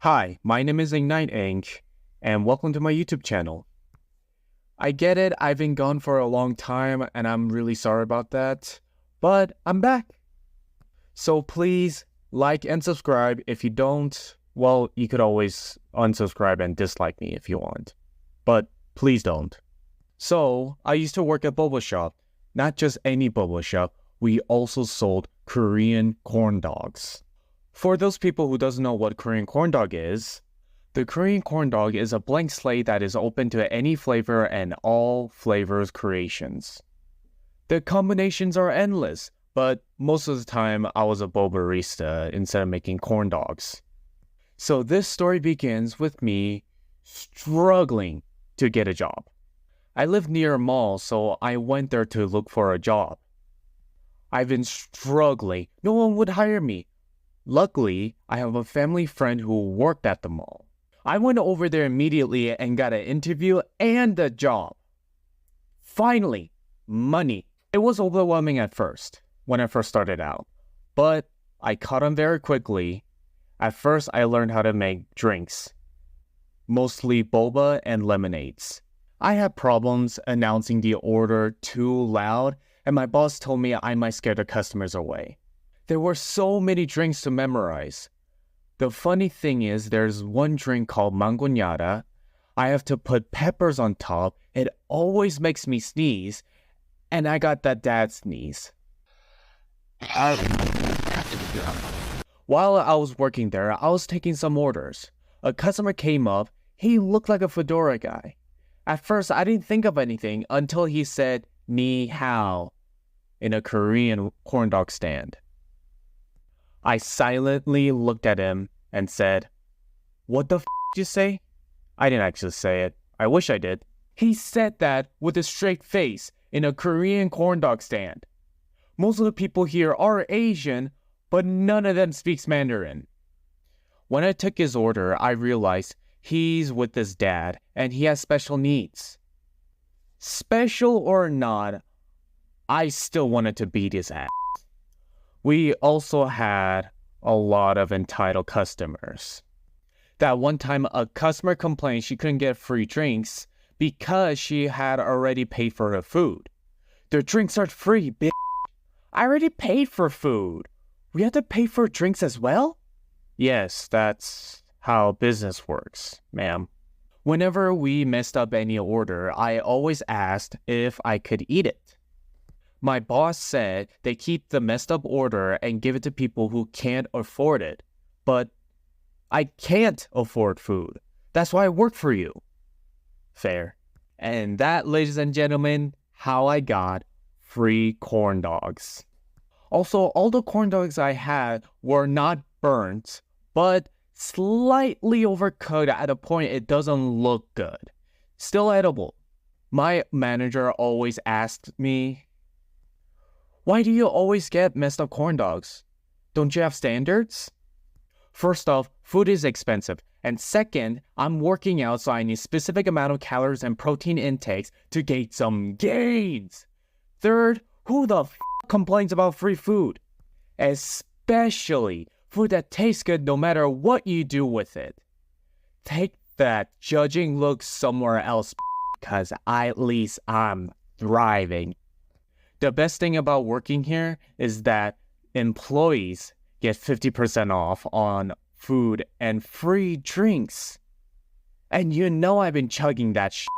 Hi, my name is Ignite Inc., and welcome to my YouTube channel. I get it, I've been gone for a long time, and I'm really sorry about that, but I'm back. So please like and subscribe. If you don't, well, you could always unsubscribe and dislike me if you want, but please don't. So, I used to work at boba shop, not just any boba shop, we also sold Korean corn dogs. For those people who doesn't know what Korean corn dog is, the Korean corn dog is a blank slate that is open to any flavor and all flavors creations. The combinations are endless, but most of the time I was a bobarista instead of making corn dogs. So this story begins with me struggling to get a job. I live near a mall, so I went there to look for a job. I've been struggling. No one would hire me. Luckily, I have a family friend who worked at the mall. I went over there immediately and got an interview and a job. Finally, money. It was overwhelming at first, when I first started out, but I caught on very quickly. At first, I learned how to make drinks, mostly boba and lemonades. I had problems announcing the order too loud, and my boss told me I might scare the customers away. There were so many drinks to memorize. The funny thing is, there's one drink called mangonada. I have to put peppers on top. It always makes me sneeze, and I got that dad sneeze. While I was working there, I was taking some orders. A customer came up. He looked like a fedora guy. At first, I didn't think of anything until he said, "Ni hao," in a Korean corn dog stand. I silently looked at him and said, "What the f*** did you say?" I didn't actually say it. I wish I did. He said that with a straight face in a Korean corn dog stand. Most of the people here are Asian, but none of them speaks Mandarin. When I took his order, I realized he's with his dad and he has special needs. Special or not, I still wanted to beat his ass. We also had a lot of entitled customers. That one time a customer complained she couldn't get free drinks because she had already paid for her food. Their drinks are free, bitch. I already paid for food. We have to pay for drinks as well? Yes, that's how business works, ma'am. Whenever we messed up any order, I always asked if I could eat it. My boss said they keep the messed up order and give it to people who can't afford it. But I can't afford food. That's why I work for you. Fair. And that, ladies and gentlemen, how I got free corn dogs. Also, all the corn dogs I had were not burnt, but slightly overcooked at a point it doesn't look good. Still edible. My manager always asked me, "Why do you always get messed up corn dogs? Don't you have standards?" First off, food is expensive. And second, I'm working out, so I need a specific amount of calories and protein intakes to gain some gains. Third, who the f*** complains about free food? Especially food that tastes good no matter what you do with it. Take that judging look somewhere else, because at least I'm thriving. The best thing about working here is that employees get 50% off on food and free drinks. And you know I've been chugging that shit.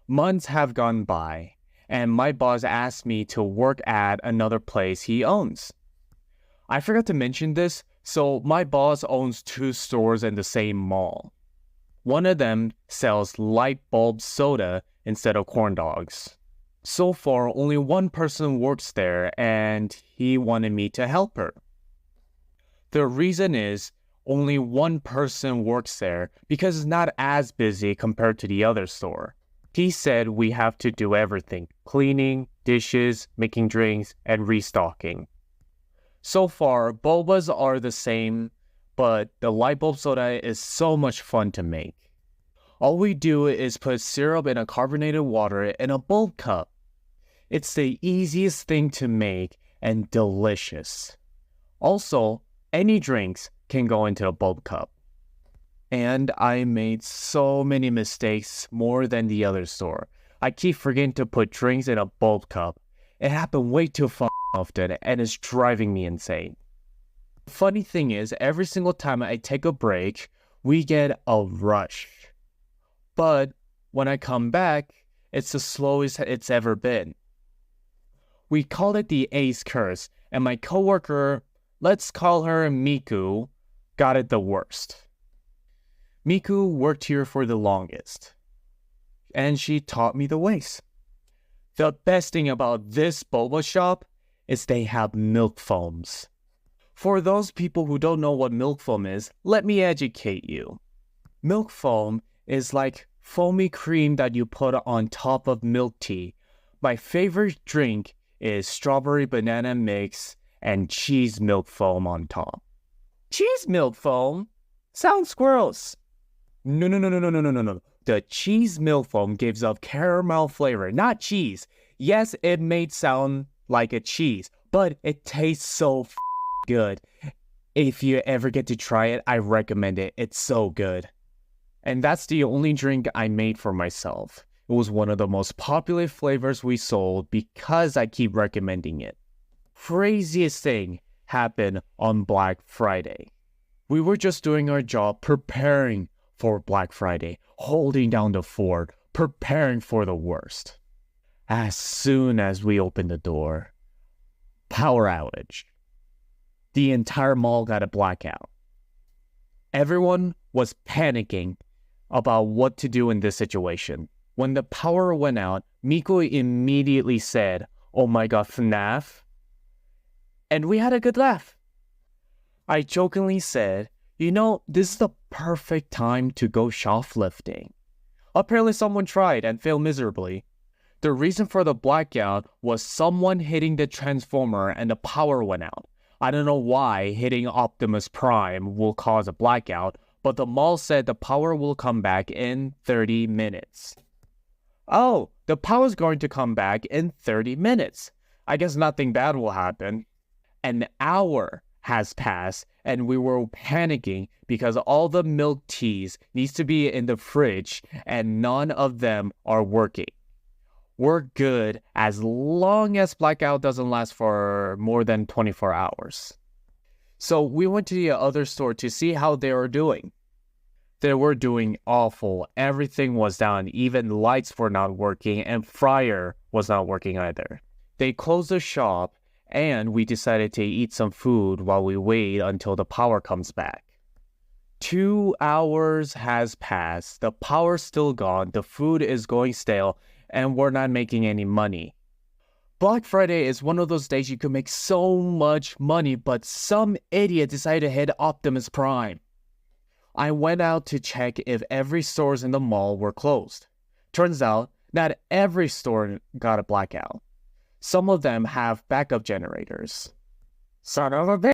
Months have gone by, and my boss asked me to work at another place he owns. I forgot to mention this, so my boss owns 2 stores in the same mall. One of them sells light bulb soda instead of corn dogs. So far, only one person works there, and he wanted me to help her. The reason is only one person works there because it's not as busy compared to the other store. He said we have to do everything: cleaning, dishes, making drinks, and restocking. So far, bobas are the same, but the light bulb soda is so much fun to make. All we do is put syrup in a carbonated water in a bulb cup. It's the easiest thing to make and delicious. Also, any drinks can go into a bulb cup. And I made so many mistakes, more than the other store. I keep forgetting to put drinks in a bulk cup. It happened way too often, and it's driving me insane. The funny thing is, every single time I take a break, we get a rush. But when I come back, it's the slowest it's ever been. We call it the Ace Curse, and my coworker, let's call her Miku, got it the worst. Miku worked here for the longest, and she taught me the ways. The best thing about this boba shop is they have milk foams. For those people who don't know what milk foam is, let me educate you. Milk foam is like foamy cream that you put on top of milk tea. My favorite drink is strawberry banana mix and cheese milk foam on top. Cheese milk foam? Sounds gross. No. The cheese milk foam gives off caramel flavor, not cheese. Yes, it may sound like a cheese, but it tastes so good. If you ever get to try it, I recommend it. It's so good. And that's the only drink I made for myself. It was one of the most popular flavors we sold because I keep recommending it. Craziest thing happened on Black Friday. We were just doing our job, preparing for Black Friday, holding down the fort, preparing for the worst. As soon as we opened the door, power outage. The entire mall got a blackout. Everyone was panicking about what to do in this situation. When the power went out, Miko immediately said, "Oh my god, FNAF." And we had a good laugh. I jokingly said, this is the perfect time to go shoplifting. Apparently someone tried and failed miserably. The reason for the blackout was someone hitting the transformer and the power went out. I don't know why hitting Optimus Prime will cause a blackout, but the mall said the power will come back in 30 minutes. Oh, the power's going to come back in 30 minutes. I guess nothing bad will happen. An hour has passed and we were panicking because all the milk teas needs to be in the fridge and none of them are working. We're good as long as blackout doesn't last for more than 24 hours. So we went to the other store to see how they were doing. They were doing awful. Everything was down. Even lights were not working and fryer was not working either. They closed the shop and we decided to eat some food while we wait until the power comes back. 2 hours has passed. The power's still gone. The food is going stale and we're not making any money. Black Friday is one of those days you can make so much money, but some idiot decided to hit Optimus Prime. I went out to check if every stores in the mall were closed. Turns out, not every store got a blackout. Some of them have backup generators. Son of a bitch!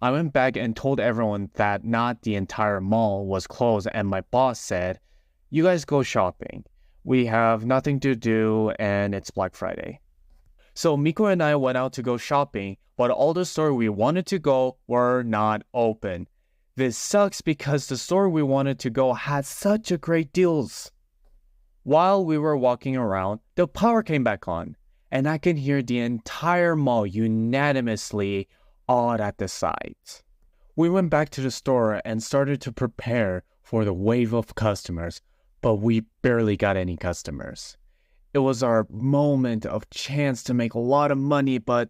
I went back and told everyone that not the entire mall was closed, and my boss said, "You guys go shopping. We have nothing to do and it's Black Friday." So Miko and I went out to go shopping, but all the stores we wanted to go were not open. This sucks because the store we wanted to go had such a great deals. While we were walking around, the power came back on, and I can hear the entire mall unanimously awed at the sight. We went back to the store and started to prepare for the wave of customers, but we barely got any customers. It was our moment of chance to make a lot of money, but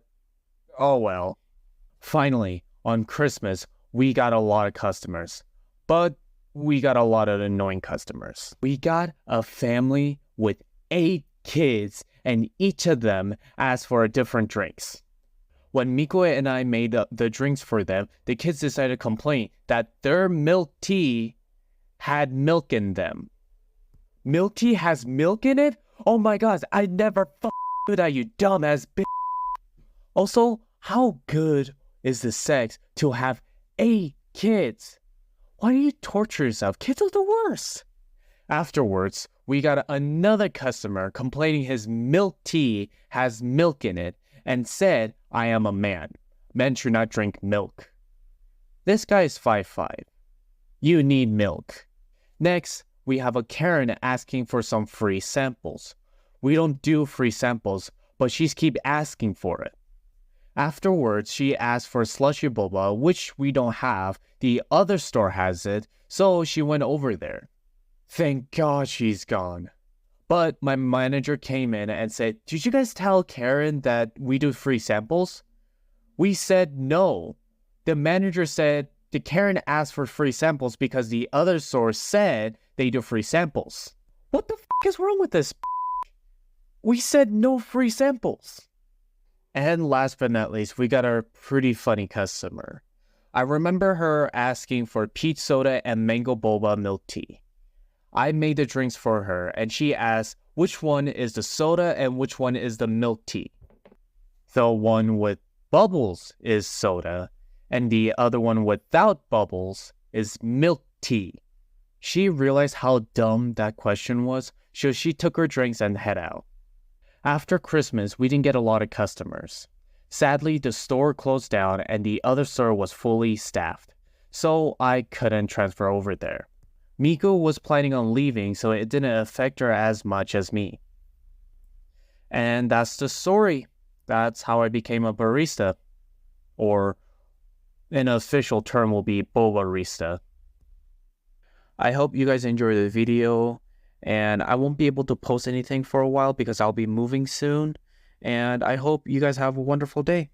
oh well. Finally, on Christmas, we got a lot of customers, but we got a lot of annoying customers. We got a family with 8 kids, and each of them asked for different drinks. When Miko and I made the drinks for them, the kids decided to complain that their milk tea had milk in them. Milk tea has milk in it? Oh my god, I never do that, you dumbass bitch. Also, how good is the sex to have 8 kids? Why do you torture yourself? Kids are the worst. Afterwards, we got another customer complaining his milk tea has milk in it and said, "I am a man. Men should not drink milk." This guy is 5'5". You need milk. Next, we have a Karen asking for some free samples. We don't do free samples, but she's keep asking for it. Afterwards, she asked for slushy boba, which we don't have. The other store has it, so she went over there. Thank God she's gone. But my manager came in and said, "Did you guys tell Karen that we do free samples?" We said no. The manager said the Karen asked for free samples because the other store said they do free samples. What the is wrong with this? We said no free samples. And last but not least, we got our pretty funny customer. I remember her asking for peach soda and mango boba milk tea. I made the drinks for her, and she asked which one is the soda and which one is the milk tea. The one with bubbles is soda, and the other one without bubbles is milk tea. She realized how dumb that question was, so she took her drinks and head out. After Christmas, we didn't get a lot of customers. Sadly, the store closed down and the other store was fully staffed, so I couldn't transfer over there. Miko was planning on leaving, so it didn't affect her as much as me. And that's the story. That's how I became a barista. Or an official term will be bobarista. I hope you guys enjoyed the video, and I won't be able to post anything for a while because I'll be moving soon. And I hope you guys have a wonderful day.